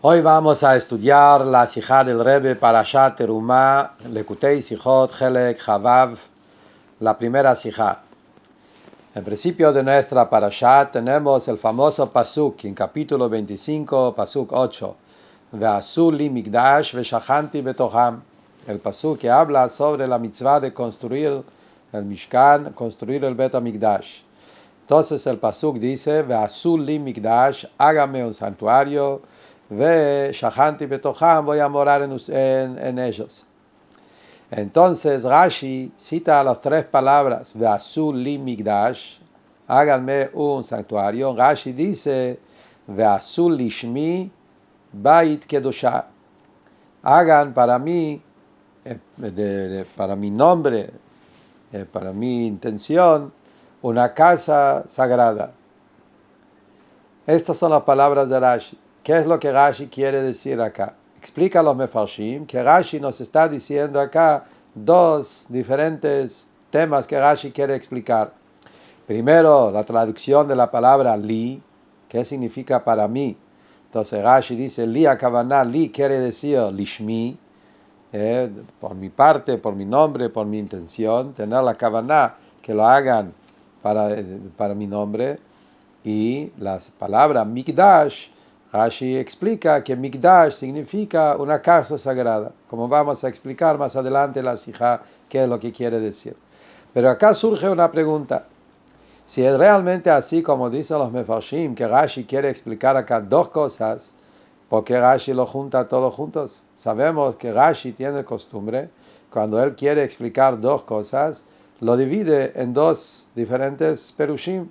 Hoy vamos a estudiar la Sijá del Rebbe Parashat Terumá, Lekutei Sijot, Helek Chavav, la primera Sijá. En principio de nuestra Parashat tenemos el famoso Pasuk, en capítulo 25, Pasuk 8. Ve'asu li migdash ve'shachanti betoham. El Pasuk que habla sobre la mitzvah de construir el Mishkan, construir el Bet HaMikdash. Entonces el Pasuk dice, Ve'asu li migdash, hágame un santuario, ve shahanti betoham, voy a morar en ellos. Entonces Rashi cita las tres palabras, Ve'asu li migdash, háganme un santuario. Rashi dice, Ve'asu lishmi bait kedoshah, hagan para mí, para mi nombre, para mi intención, una casa sagrada. Estas son las palabras de Rashi. ¿Qué es lo que Rashi quiere decir acá? Explica a los mefarshim que Rashi nos está diciendo acá dos diferentes temas que Rashi quiere explicar. Primero, la traducción de la palabra li, que significa para mí. Entonces Rashi dice li akavaná, li quiere decir lishmi, por mi parte, por mi nombre, por mi intención, tener la kavaná, que lo hagan para mi nombre. Y la palabra Mikdash, Rashi explica que Mikdash significa una casa sagrada, como vamos a explicar más adelante en la Sijá qué es lo que quiere decir. Pero acá surge una pregunta. Si es realmente así como dicen los mefarshim, que Rashi quiere explicar acá dos cosas, ¿por qué Rashi lo junta todos juntos? Sabemos que Rashi tiene costumbre, cuando él quiere explicar dos cosas, lo divide en dos diferentes perushim.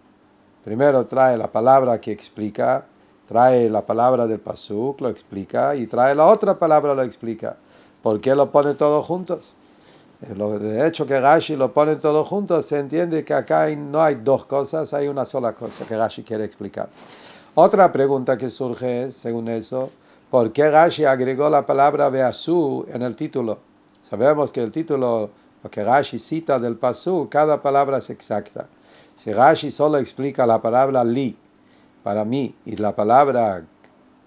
Primero trae la palabra que explica, trae la palabra del pasuk, lo explica, y trae la otra palabra, lo explica. ¿Por qué lo pone todos juntos? De hecho que Rashi lo pone todos juntos, se entiende que acá no hay dos cosas, hay una sola cosa que Rashi quiere explicar. Otra pregunta que surge es, según eso, ¿por qué Rashi agregó la palabra Ve'asu en el título? Sabemos que el título, lo que Rashi cita del pasuk, cada palabra es exacta. Si Rashi solo explica la palabra li, para mí, y la palabra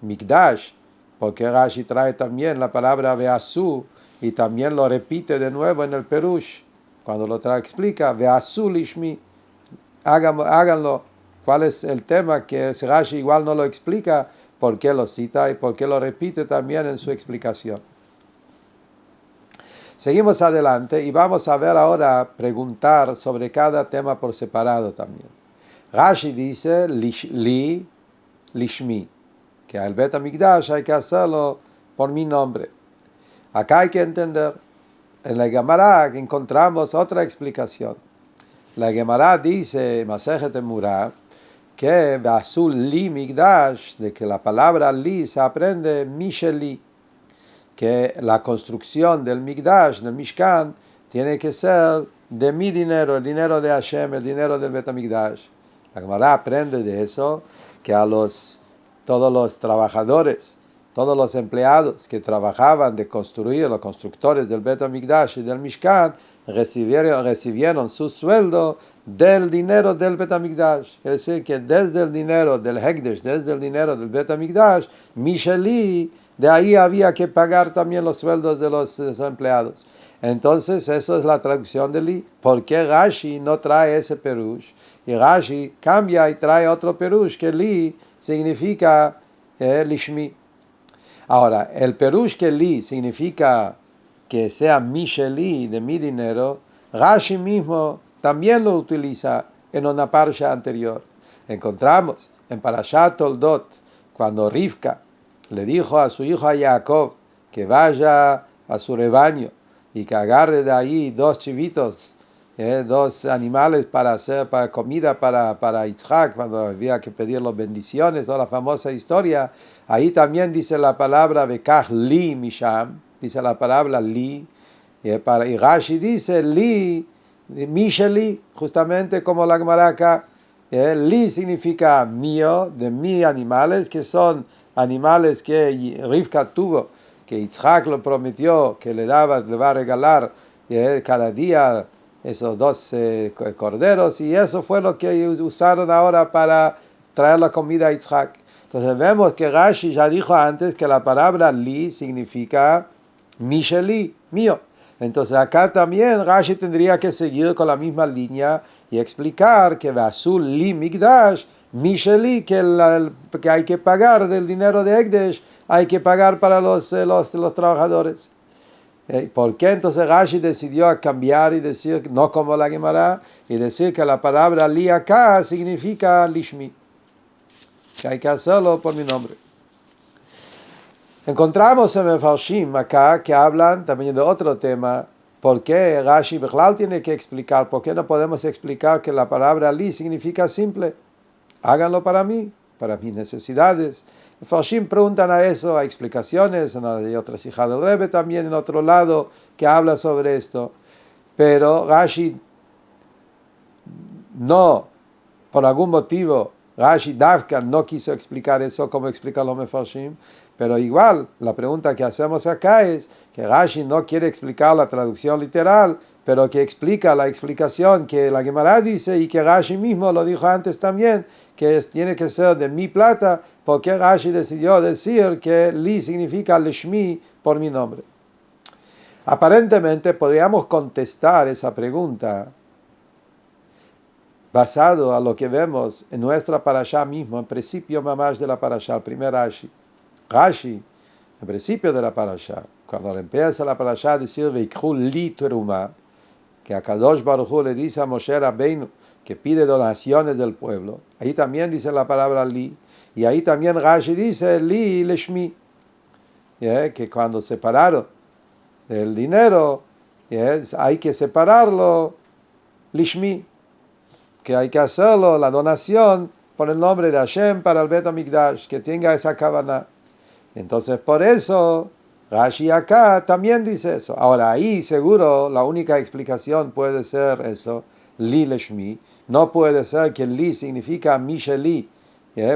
mikdash, porque Rashi trae también la palabra ve'asu y también lo repite de nuevo en el perush, cuando lo explica, ve'asu lishmi, háganlo. ¿Cuál es el tema? Que Rashi igual no lo explica, por qué lo cita y por qué lo repite también en su explicación. Seguimos adelante y vamos a ver ahora, preguntar sobre cada tema por separado también. Rashi dice, li, lishmi, que al Bet HaMikdash hay que hacerlo por mi nombre. Acá hay que entender, en la Gemara encontramos otra explicación. La Gemara dice, Masejet Emurah, que Ve'asu li Mikdash, de que la palabra li se aprende misheli, que la construcción del Mikdash, del Mishkan, tiene que ser de mi dinero, el dinero de Hashem, el dinero del Bet HaMikdash. La Gemara aprende de eso, que todos los trabajadores, todos los empleados que trabajaban de construir, los constructores del Bet HaMikdash y del Mishkan, recibieron su sueldo del dinero del Bet HaMikdash. Es decir, que desde el dinero del Hekdesh, desde el dinero del Bet HaMikdash, Misheli, de ahí había que pagar también los sueldos de los empleados. Entonces, eso es la traducción de li. ¿Por qué Rashi no trae ese perush? Y Rashi cambia y trae otro perush, que li significa lishmi. Ahora, el perush que li significa que sea mi sheli, de mi dinero, Rashi mismo también lo utiliza en una parsha anterior. Encontramos en Parashat Toldot, cuando Rivka le dijo a su hijo a Jacob que vaya a su rebaño y que agarre de ahí dos chivitos, dos animales para hacer para comida para Yitzhak, cuando había que pedir las bendiciones, toda la famosa historia. Ahí también dice la palabra Vekach li misham, dice la palabra li, y Rashi dice li, misheli, justamente como la Gemara acá. Li significa mío, de mis animales, que son animales que Rivka tuvo, que Yitzhak lo prometió que le va a regalar cada día esos dos corderos, y eso fue lo que usaron ahora para traer la comida a Yitzhak. Entonces vemos que Rashi ya dijo antes que la palabra li significa misheli, mío. Entonces acá también Rashi tendría que seguir con la misma línea y explicar que Vasul li migdash, misheli, que hay que pagar del dinero de Ekdesh, hay que pagar para los trabajadores. ¿Por qué entonces Rashi decidió cambiar y decir, no como la Gemara, y decir que la palabra li acá significa lishmi? Que hay que hacerlo por mi nombre. Encontramos en el Farshim acá que hablan también de otro tema. ¿Por qué Rashi Bechlal tiene que explicar? ¿Por qué no podemos explicar que la palabra li significa simple? Háganlo para mí, para mis necesidades. El Farshim preguntan a eso, hay explicaciones, hay otras hijas del Rebbe también en otro lado que habla sobre esto. Pero Rashi no, por algún motivo, Rashi Davka no quiso explicar eso como explica los Mefarshim, pero igual la pregunta que hacemos acá es que Rashi no quiere explicar la traducción literal, pero que explica la explicación que la Gemara dice y que Rashi mismo lo dijo antes también, que tiene que ser de mi plata, porque Rashi decidió decir que li significa leshmi, por mi nombre. Aparentemente podríamos contestar esa pregunta basado a lo que vemos en nuestra parashá mismo, en principio mamash de la parashá, el primer Rashi. Rashi, en principio de la parashá, cuando empieza la parashá a decir Veikhu li teruma, que a Kadosh Baruj Hu le dice a Moshe Rabbeinu que pide donaciones del pueblo, ahí también dice la palabra li, y ahí también Rashi dice li leshmi, que cuando separaron el dinero, hay que separarlo lishmi, que hay que hacerlo, la donación, por el nombre de Hashem para el Bet HaMikdash, que tenga esa kavanah. Entonces, por eso, Rashi acá también dice eso. Ahora, ahí seguro la única explicación puede ser eso, li leshmi. No puede ser que li significa misheli,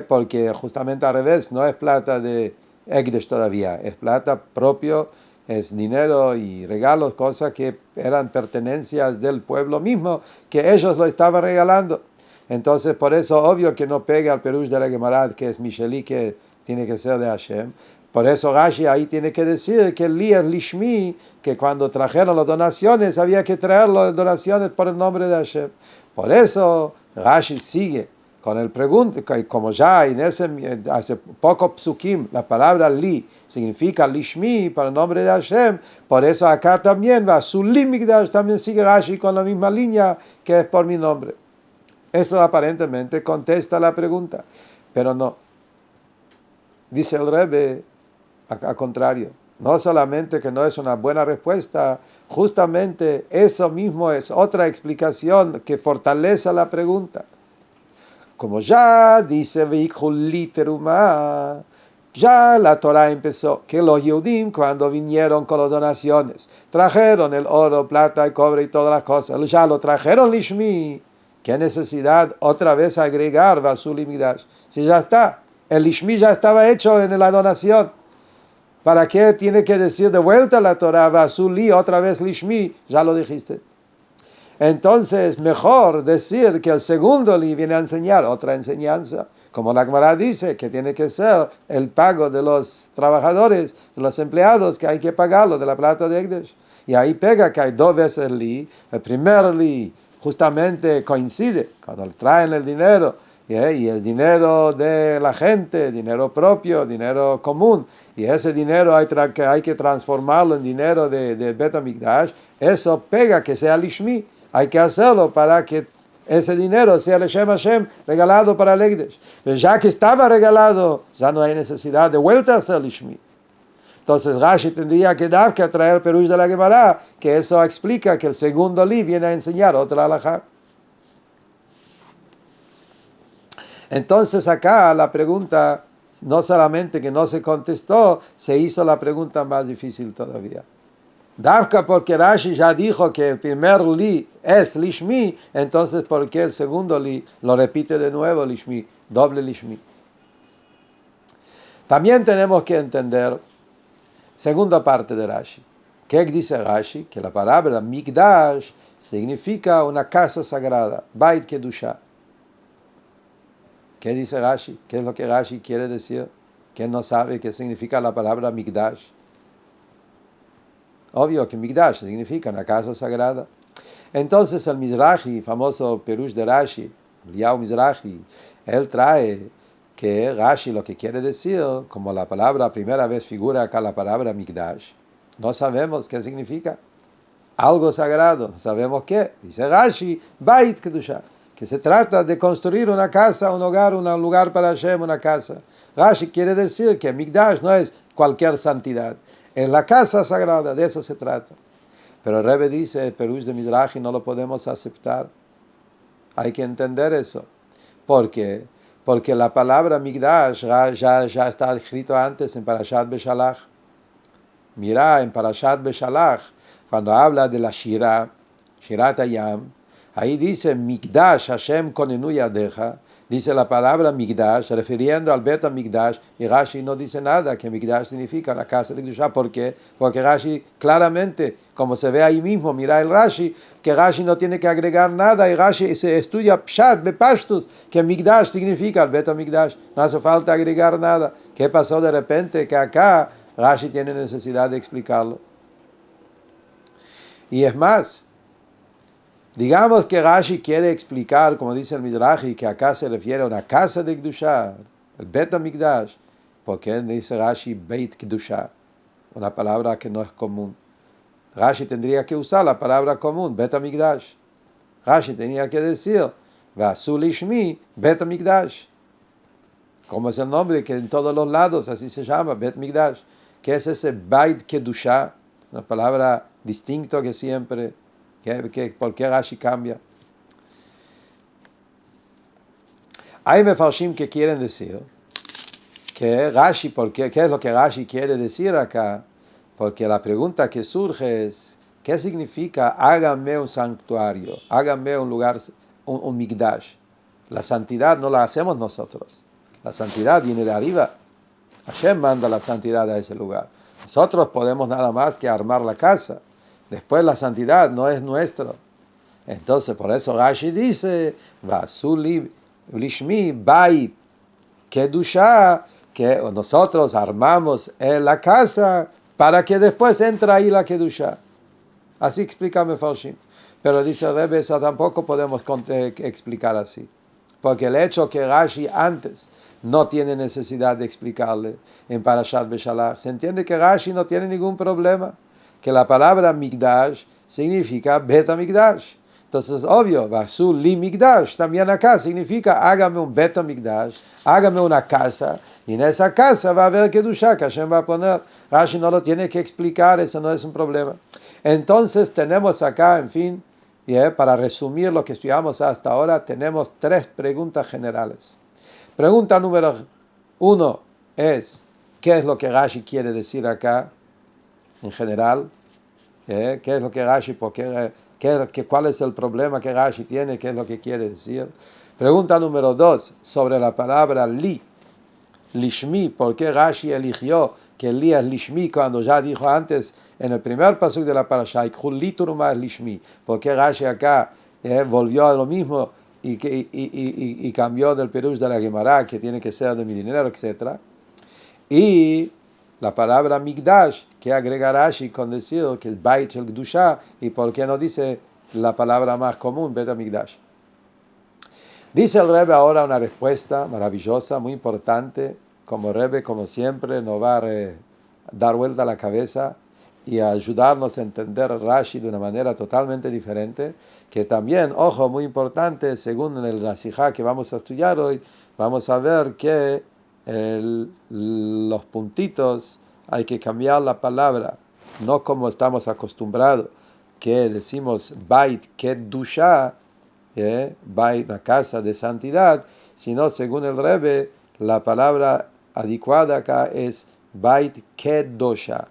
porque justamente al revés, no es plata de Ekdesh todavía, es plata propio, es dinero y regalos, cosas que eran pertenencias del pueblo mismo, que ellos lo estaban regalando. Entonces, por eso, obvio que no pega al Perush de la Gemara, que es Misheli, que tiene que ser de Hashem. Por eso Rashi ahí tiene que decir que el li es lishmi, que cuando trajeron las donaciones había que traer las donaciones por el nombre de Hashem. Por eso Rashi sigue con el pregunta, como ya en hace poco psukim, la palabra li significa lishmi, para el nombre de Hashem, por eso acá también va, su limigdash también sigue Rashi con la misma línea, que es por mi nombre. Eso aparentemente contesta la pregunta, pero no. Dice el Rebbe, al contrario, no solamente que no es una buena respuesta, justamente eso mismo es otra explicación que fortalece la pregunta. Como ya dice ya la Torah empezó, que los Yehudim cuando vinieron con las donaciones, trajeron el oro, plata y cobre y todas las cosas, ya lo trajeron lishmi. ¿Qué necesidad otra vez agregar Vasul y Migdash? Si ya está, el lishmi ya estaba hecho en la donación. ¿Para qué tiene que decir de vuelta la Torah Vasul y otra vez lishmi? Ya lo dijiste. Entonces, mejor decir que el segundo li viene a enseñar otra enseñanza. Como la Gemara dice, que tiene que ser el pago de los trabajadores, de los empleados, que hay que pagarlo de la plata de Ekdesh. Y ahí pega que hay dos veces li. El primer li justamente coincide cuando traen el dinero, y el dinero de la gente, dinero propio, dinero común, y ese dinero hay que transformarlo en dinero de Bet HaMikdash. Eso pega que sea lishmi. Hay que hacerlo para que ese dinero sea Leshem Hashem, regalado para el Ekdesh. Pero ya que estaba regalado, ya no hay necesidad de vuelta a hacer lishmi. Entonces Rashi tendría que dar que traer el Perush de la Gemara, que eso explica que el segundo li viene a enseñar otra halajá. Entonces acá la pregunta, no solamente que no se contestó, se hizo la pregunta más difícil todavía. Davka porque Rashi ya dijo que el primer li es lishmi, entonces ¿por qué el segundo li lo repite de nuevo lishmi, doble lishmi? También tenemos que entender, segunda parte de Rashi. ¿Qué dice Rashi? Que la palabra Mikdash significa una casa sagrada, Bait Kedusha. ¿Qué dice Rashi? ¿Qué es lo que Rashi quiere decir? ¿Quién no sabe qué significa la palabra Mikdash? Obvio que Mikdash significa una casa sagrada. Entonces el Mizrahi, famoso Perush de Rashi, Eliyahu Mizrahi, él trae que Rashi lo que quiere decir, como la palabra primera vez figura acá la palabra Mikdash, no sabemos qué significa. Algo sagrado, sabemos qué. Dice Rashi, Bait Kedusha, que se trata de construir una casa, un hogar, un lugar para Hashem, una casa. Rashi quiere decir que Mikdash no es cualquier santidad, es la casa sagrada, de eso se trata. Pero el Rebbe dice, el Perush de Mizrahi no lo podemos aceptar. Hay que entender eso. ¿Por qué? Porque la palabra Mikdash ya está escrito antes en Parashat Beshalach. Mira, en Parashat Beshalach, cuando habla de la Shira, Shirat Hayam, ahí dice Mikdash Hashem konenu yadecha, dice la palabra Mikdash, refiriendo al Bet HaMikdash, y Rashi no dice nada que Mikdash significa la casa de Kedusha. ¿Por qué? Porque Rashi claramente, como se ve ahí mismo, mira el Rashi, que Rashi no tiene que agregar nada, y Rashi se estudia Pshat, Bepashtus, que Mikdash significa el Bet HaMikdash, no hace falta agregar nada. ¿Qué pasó de repente? Que acá Rashi tiene necesidad de explicarlo. Y es más, digamos que Rashi quiere explicar, como dice el Midrashi, que acá se refiere a una casa de Kedusha, el Bet HaMikdash, porque dice Rashi Beit Kedusha, una palabra que no es común. Rashi tendría que usar la palabra común, Bet HaMikdash. Rashi tenía que decir, Vasu Lishmi Bet HaMikdash. Como es el nombre que en todos los lados así se llama, Bet Mikdash. ¿Qué es ese Beit Kedusha? Una palabra distinta que siempre. ¿Por qué Rashi cambia? Hay mefarshim que quieren decir que Rashi, ¿qué es lo que Rashi quiere decir acá? Porque la pregunta que surge es, ¿qué significa hágame un santuario? Hágame un lugar, un Mikdash. La santidad no la hacemos nosotros. La santidad viene de arriba. Hashem manda la santidad a ese lugar. Nosotros podemos nada más que armar la casa. Después la santidad no es nuestra. Entonces por eso Rashi dice, Vasu lishmi bait kedusha, que nosotros armamos la casa para que después entre ahí la kedusha. Así explica Mefarshim. Pero dice Rebbe, eso tampoco podemos explicar así. Porque el hecho que Rashi antes no tiene necesidad de explicarle en Parashat Beshalach, se entiende que Rashi no tiene ningún problema, que la palabra Mikdash significa Bet HaMikdash. Entonces, obvio, Vasu li Mikdash, también acá significa hágame un Bet HaMikdash, hágame una casa, y en esa casa va a haber Kedusha, que Hashem va a poner. Rashi no lo tiene que explicar, eso no es un problema. Entonces tenemos acá, en fin, para resumir lo que estudiamos hasta ahora, tenemos 3 preguntas generales. Pregunta número 1 es, ¿qué es lo que Rashi quiere decir acá, en general? ¿Qué es lo que Rashi, cuál es el problema que Rashi tiene, qué es lo que quiere decir? Pregunta número 2, sobre la palabra li, lishmi, ¿por qué Rashi eligió que li es lishmi cuando ya dijo antes en el primer pasuk de la parasha, li lishmi? ¿Por qué Rashi acá volvió a lo mismo y cambió del Perush de la Gemara, que tiene que ser de mi dinero, etc.? Y la palabra Mikdash, que agrega Rashi con decir que es Beit el Kedusha, y por qué no dice la palabra más común, Bet HaMikdash. Dice el Rebbe ahora una respuesta maravillosa, muy importante. Como Rebbe, como siempre, nos va a dar vuelta a la cabeza y a ayudarnos a entender Rashi de una manera totalmente diferente, que también, ojo, muy importante, según la Sijá que vamos a estudiar hoy, vamos a ver que los puntitos hay que cambiar la palabra, no como estamos acostumbrados, que decimos Bait Kedusha, Bait, la casa de santidad, sino según el Rebbe, la palabra adecuada acá es Bait Kedosha,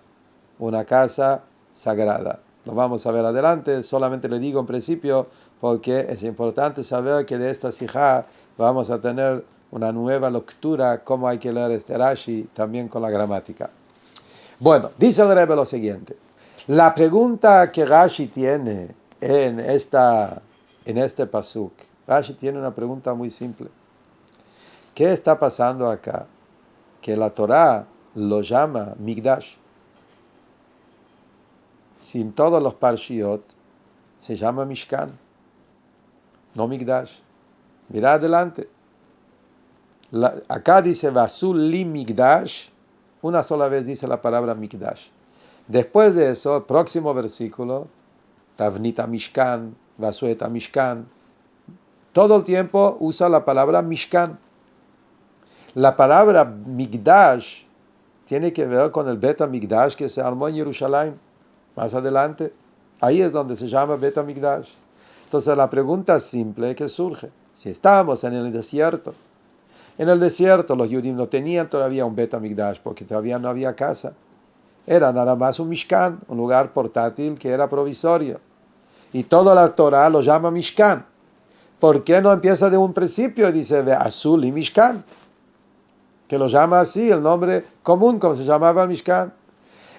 una casa sagrada. Lo vamos a ver adelante, solamente le digo en principio porque es importante saber que de esta sijá vamos a tener una nueva lectura, cómo hay que leer este Rashi, también con la gramática. Bueno, dice el Rebbe lo siguiente. La pregunta que Rashi tiene en este pasuk, Rashi tiene una pregunta muy simple. ¿Qué está pasando acá? Que la Torá lo llama Migdash. Sin todos los Parshiot se llama Mishkan, no Migdash. Mira adelante. Acá dice Vasul li Migdash, una sola vez dice la palabra Migdash. Después de eso, el próximo versículo, Tavnita Mishkan, Vasueta Mishkan, todo el tiempo usa la palabra Mishkan. La palabra Migdash tiene que ver con el Bet HaMikdash que se armó en Jerusalén, más adelante. Ahí es donde se llama Bet HaMikdash. Entonces la pregunta simple que surge, si estamos en el desierto los judíos no tenían todavía un Bet HaMikdash porque todavía no había casa. Era nada más un Mishkan, un lugar portátil que era provisorio. Y toda la Torah lo llama Mishkan. ¿Por qué no empieza de un principio y dice Azul y Mishkan? Que lo llama así, el nombre común, como se llamaba el Mishkan.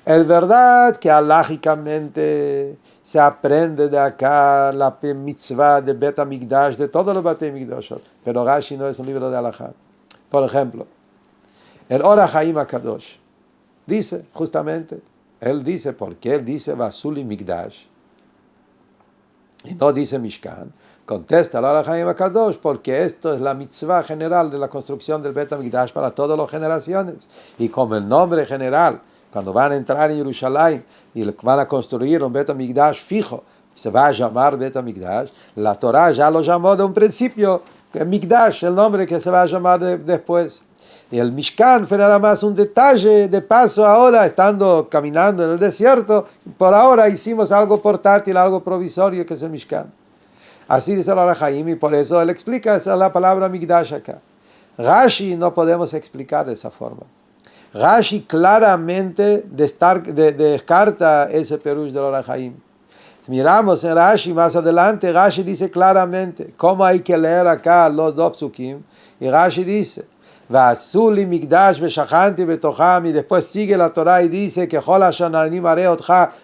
Es verdad que alágicamente se aprende de acá la mitzvah de Bet HaMikdash, de todos los Bet HaMikdash, pero Rashi no es un libro de alajá. Por ejemplo, el Or HaChaim HaKadosh dice, justamente, él dice, ¿por qué él dice Vasul y Mikdash? Y no dice Mishkan. Contesta el Or HaChaim HaKadosh, porque esto es la mitzvah general de la construcción del Bet HaMikdash para todas las generaciones. Y como el nombre general, cuando van a entrar en Jerusalén y van a construir un Bet HaMikdash fijo, se va a llamar Bet HaMikdash, la Torah ya lo llamó de un principio, Mikdash, el nombre que se va a llamar después. Y el Mishkan fue nada más un detalle de paso ahora, estando caminando en el desierto, por ahora hicimos algo portátil, algo provisorio que es el Mishkan. Así dice el Or HaChaim y por eso él explica, esa es la palabra Mikdash acá. Rashi no podemos explicar de esa forma. Rashi claramente descarta ese perush del Or HaChaim. Miramos en Rashi más adelante, Rashi dice claramente cómo hay que leer acá los dos psukim, y Rashi dice Vasuli Migdash Veshachanti Betocham, y después sigue la Torah y dice que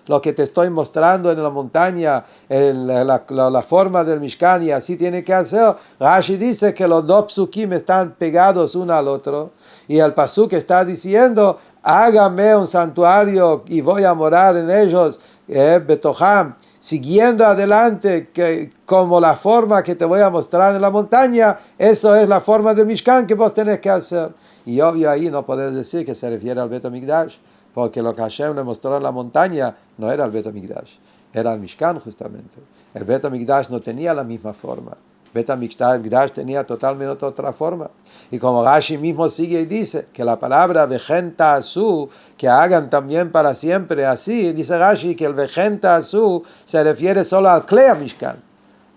lo que te estoy mostrando en la montaña, la forma del Mishkan, y así tiene que hacer. Rashi dice que los dos psukim están pegados uno al otro, y el pasuk está diciendo hágame un santuario y voy a morar en ellos, Betocham, siguiendo adelante, que como la forma que te voy a mostrar en la montaña, eso es la forma del Mishkan que vos tenés que hacer. Y obvio ahí no podés decir que se refiere al Bet HaMikdash, porque lo que Hashem le mostró en la montaña no era el Bet HaMikdash, era el Mishkan justamente. El Bet HaMikdash no tenía la misma forma. Bet HaMikdash tenía totalmente otra forma. Y como Rashi mismo sigue y dice que la palabra Vejenta Asu, que hagan también para siempre así, dice Rashi que el Vejenta Asu se refiere solo al Klei Mishkan,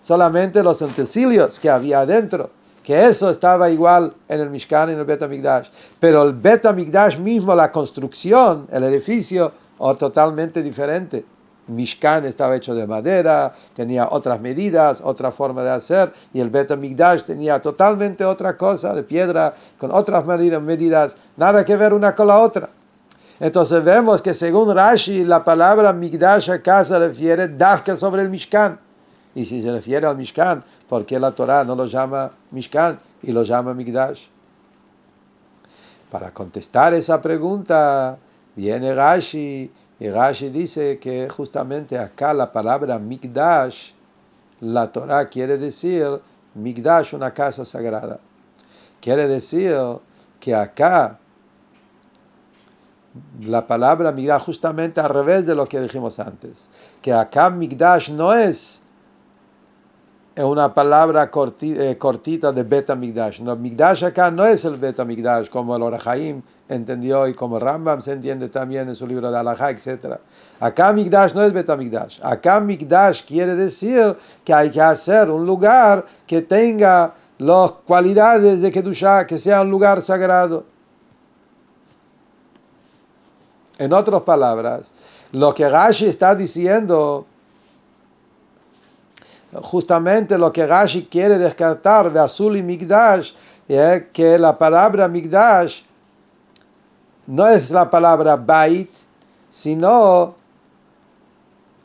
solamente los utensilios que había adentro, que eso estaba igual en el Mishkan y en el Bet HaMikdash. Pero el Bet HaMikdash mismo, la construcción, el edificio, totalmente diferente. Mishkan estaba hecho de madera, tenía otras medidas, otra forma de hacer, y el Bet HaMikdash tenía totalmente otra cosa, de piedra, con otras medidas, nada que ver una con la otra. Entonces vemos que según Rashi, la palabra Mikdash acá se refiere dafka sobre el Mishkan. Y si se refiere al Mishkan, ¿por qué la Torah no lo llama Mishkan y lo llama Mikdash? Para contestar esa pregunta, viene Rashi, y Rashi dice que justamente acá la palabra Mikdash, la Torah quiere decir Mikdash, una casa sagrada. Quiere decir que acá la palabra Mikdash, justamente al revés de lo que dijimos antes, que acá Mikdash no es una palabra cortita de Bet HaMikdash. No, Mikdash acá no es el Bet HaMikdash como el Or HaChaim entendió y como el Rambam se entiende también en su libro de Alajá, etc. Acá Mikdash no es Bet HaMikdash. Acá Mikdash quiere decir que hay que hacer un lugar que tenga las cualidades de Kedushá, que sea un lugar sagrado. En otras palabras, lo que Rashi está diciendo, justamente lo que Rashi quiere descartar de Azul y Mikdash, que la palabra Mikdash no es la palabra Bait, sino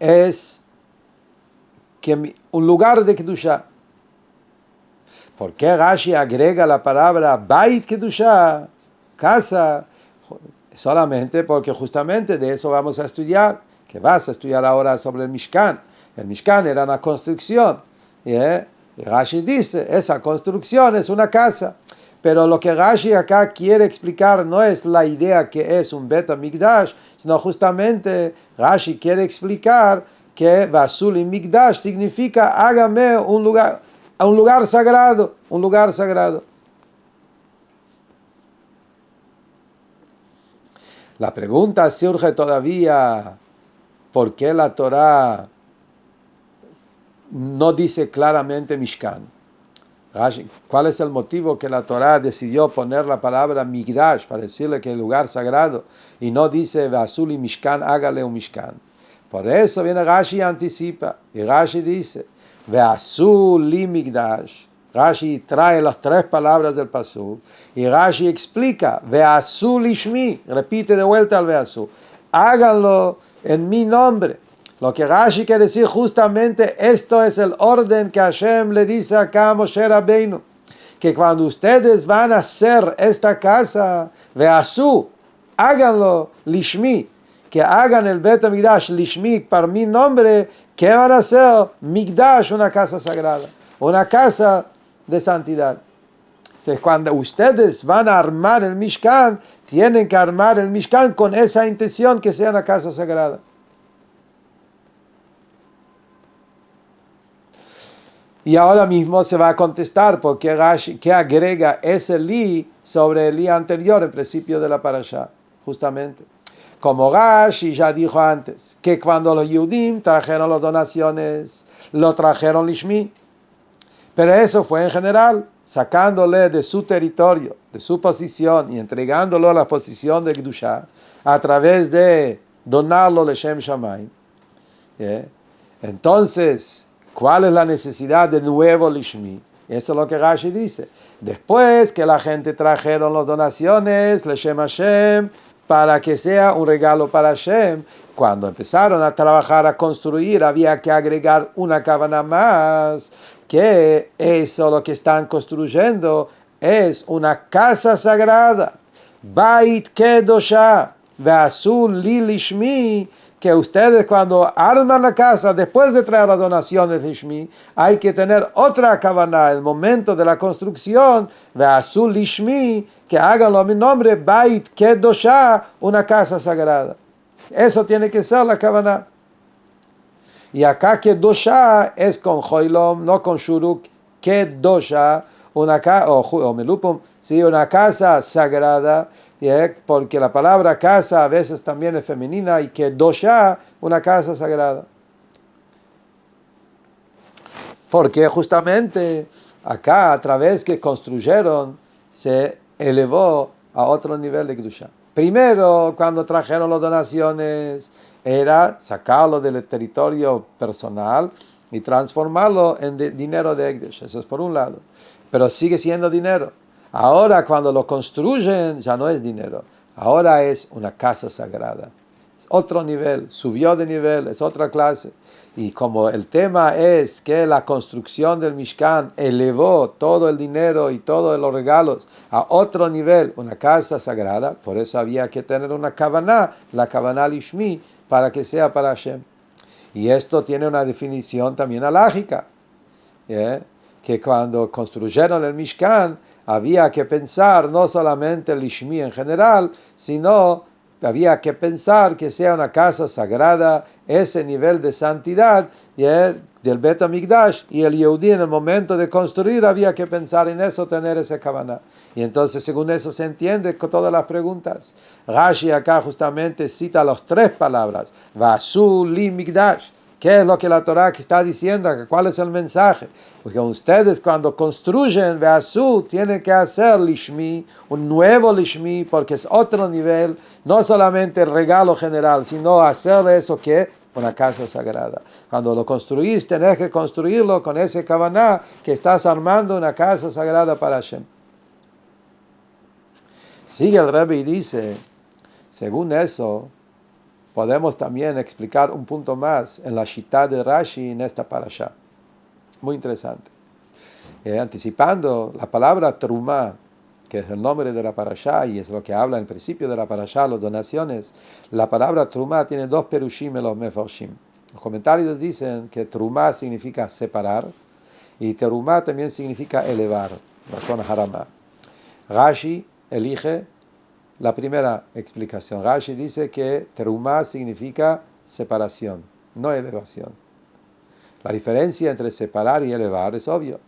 es que un lugar de Kedusha. ¿Por qué Rashi agrega la palabra Bait Kedushá, casa? Solamente porque justamente de eso vamos a estudiar, que vas a estudiar ahora sobre el Mishkan. El Mishkan era una construcción. Y Rashi dice, esa construcción es una casa. Pero lo que Rashi acá quiere explicar no es la idea que es un Bet HaMikdash, sino justamente Rashi quiere explicar que Vasuli Mikdash significa hágame un lugar sagrado, un lugar sagrado. La pregunta surge todavía, ¿por qué la Torah no dice claramente Mishkan? ¿Cuál es el motivo que la Torah decidió poner la palabra Migdash para decirle que es lugar sagrado y no dice Vasuli Mishkan, hágale un Mishkan? Por eso viene Rashi y anticipa, y Rashi dice Vasuli Migdash. Rashi trae las tres palabras del pasuk y Rashi explica Veasu lishmi, repite de vuelta al Veasu, háganlo en mi nombre. Lo que Rashi quiere decir justamente, esto es el orden que Hashem le dice acá a Moshe Rabbeinu, que cuando ustedes van a hacer esta casa, Veasu, háganlo lishmi, que hagan el Bet HaMikdash lishmi, para mi nombre, ¿qué van a hacer? Mikdash, una casa sagrada, una casa de santidad. Entonces, cuando ustedes van a armar el Mishkan, tienen que armar el Mishkan con esa intención que sea una casa sagrada. Y ahora mismo se va a contestar porque Rashi, que agrega ese li sobre el li anterior, el principio de la parashá, justamente. Como Rashi ya dijo antes, que cuando los Yehudim trajeron las donaciones, lo trajeron lishmi. Pero eso fue en general, sacándole de su territorio, de su posición y entregándolo a la posición de Kedushá, a través de donarlo Leshem Shamayim. Entonces, ¿cuál es la necesidad de nuevo lishmi? Eso es lo que Rashi dice. Después que la gente trajeron las donaciones, Leshem Hashem, para que sea un regalo para Hashem, cuando empezaron a trabajar, a construir, había que agregar una cabana más, que eso lo que están construyendo es una casa sagrada. Bait Kedoshá, Ve'asul li lishmi, que ustedes cuando arman la casa, después de traer las donaciones de Lishmi, hay que tener otra cabana, el momento de la construcción, Ve'asul lishmi, que háganlo a mi nombre, Bait Kedoshá, una casa sagrada. Eso tiene que ser la cabana. Y acá Kedoshá es con Joilom, no con Shuruk, Kedoshá, una casa, o Melupum, sí, una casa sagrada, porque la palabra casa a veces también es femenina y Kedoshá, una casa sagrada. Porque justamente acá, a través que construyeron, se elevó a otro nivel de Kedushá. Primero, cuando trajeron las donaciones, era sacarlo del territorio personal y transformarlo en dinero de Ekdesh. Eso es por un lado. Pero sigue siendo dinero. Ahora, cuando lo construyen, ya no es dinero. Ahora es una casa sagrada. Es otro nivel, subió de nivel, es otra clase. Y como el tema es que la construcción del Mishkan elevó todo el dinero y todos los regalos a otro nivel, una casa sagrada, por eso había que tener una kavaná, la kavaná lishmi, para que sea para Hashem. Y esto tiene una definición también alágica, que cuando construyeron el Mishkan había que pensar no solamente el lishmi en general, sino había que pensar que sea una casa sagrada, ese nivel de santidad del Bet HaMikdash, y el Yehudí en el momento de construir había que pensar en eso, tener ese kavanah. Y entonces según eso se entiende con todas las preguntas. Rashi acá justamente cita las tres palabras, Vasu li Mikdash. ¿Qué es lo que la Torah está diciendo? ¿Cuál es el mensaje? Porque ustedes cuando construyen Veasú tienen que hacer lishmi, un nuevo lishmi, porque es otro nivel, no solamente el regalo general, sino hacer eso que una casa sagrada. Cuando lo construís, tenés que construirlo con ese kavaná que estás armando una casa sagrada para Hashem. Sigue el Rebbe y dice, según eso, podemos también explicar un punto más en la Shitá de Rashi en esta parashá. Muy interesante. Anticipando la palabra Terumá, que es el nombre de la parashá y es lo que habla en el principio de la parashá, las donaciones. La palabra Terumá tiene dos perushim en los mefarshim. Los comentarios dicen que Terumá significa separar y Terumá también significa elevar, la zona haramá. Rashi elige la primera explicación. Rashi dice que Terumá significa separación, no elevación. La diferencia entre separar y elevar es obvio.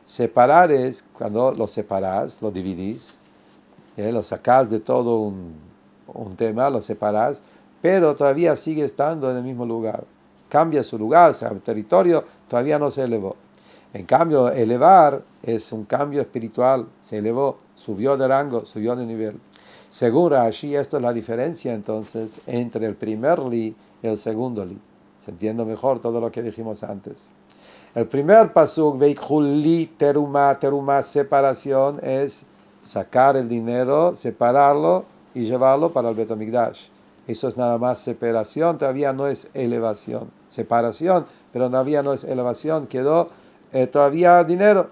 Separar es cuando lo separas, lo dividís, lo sacás de todo un tema, lo separas, pero todavía sigue estando en el mismo lugar. Cambia su lugar, o sea, el territorio todavía no se elevó. En cambio, elevar es un cambio espiritual, se elevó, subió de rango, subió de nivel. Según Rashi, esto es la diferencia entonces entre el primer li y el segundo li. Se entiende mejor todo lo que dijimos antes. El primer pasuk, Veikhuli teruma, teruma, separación, es sacar el dinero, separarlo y llevarlo para el Bet HaMikdash. Eso es nada más separación, todavía no es elevación. Separación, pero todavía no es elevación, quedó todavía dinero.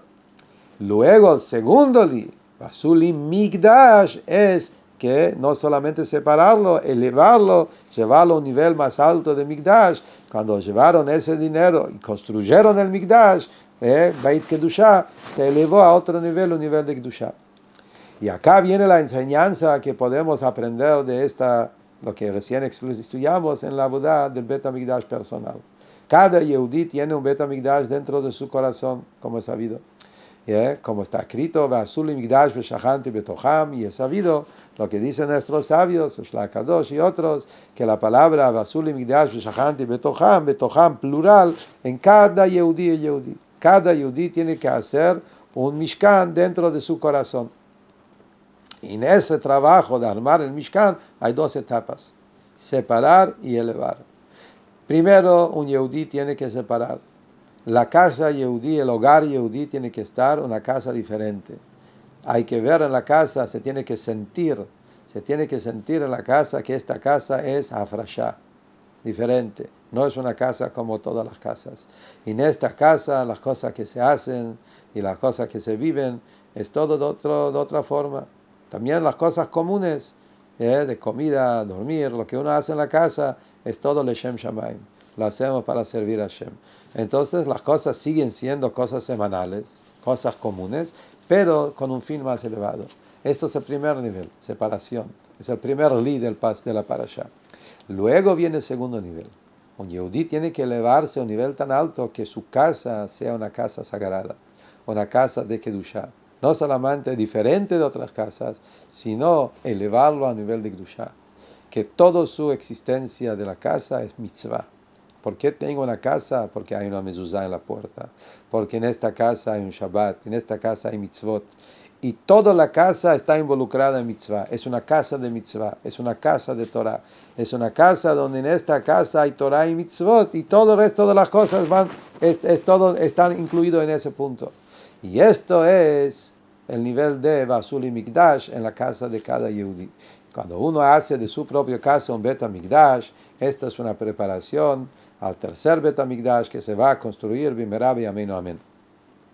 Luego el segundo li, Basuli Mikdash, es que no solamente separarlo, elevarlo, llevarlo a un nivel más alto de Mikdash. Cuando llevaron ese dinero y construyeron el Mikdash, Beit Kedushá, se elevó a otro nivel, un nivel de Kedushá. Y acá viene la enseñanza que podemos aprender de esta, lo que recién estudiamos en la Buda del Bet HaMikdash personal. Cada Yehudí tiene un Bet HaMikdash dentro de su corazón, como es sabido. Como está escrito, y es sabido lo que dicen nuestros sabios, Shlakadosh y otros, que la palabra Basuli Migdash Veshahanti Betoham, Betoham plural, en cada Yehudí y Yehudí. Cada Yehudí tiene que hacer un Mishkan dentro de su corazón. Y en ese trabajo de armar el Mishkan hay dos etapas: separar y elevar. Primero, un Yehudí tiene que separar. La casa Yehudí, el hogar Yehudí tiene que estar una casa diferente. Hay que ver en la casa, se tiene que sentir en la casa que esta casa es Afrashá, diferente. No es una casa como todas las casas. Y en esta casa las cosas que se hacen y las cosas que se viven es todo de otra forma. También las cosas comunes, de comida, dormir, lo que uno hace en la casa es todo Leshem Shamayim. Lo hacemos para servir a Hashem. Entonces las cosas siguen siendo cosas semanales, cosas comunes, pero con un fin más elevado. Esto es el primer nivel, separación. Es el primer li del pas de la parashá. Luego viene el segundo nivel. Un Yehudí tiene que elevarse a un nivel tan alto que su casa sea una casa sagrada, una casa de Kedushá. No solamente diferente de otras casas, sino elevarlo a nivel de Kedushá. Que toda su existencia de la casa es mitzvah. ¿Por qué tengo una casa? Porque hay una mezuzá en la puerta. Porque en esta casa hay un Shabbat, en esta casa hay mitzvot. Y toda la casa está involucrada en mitzvah. Es una casa de mitzvah, es una casa de Torah. Es una casa donde en esta casa hay Torah y mitzvot. Y todo el resto de las cosas todo están incluidos en ese punto. Y esto es el nivel de Basuli Mikdash en la casa de cada Yehudi. Cuando uno hace de su propia casa un Bet HaMikdash, esta es una preparación al tercer Bet HaMikdash que se va a construir, Bimerabi, amén, amén.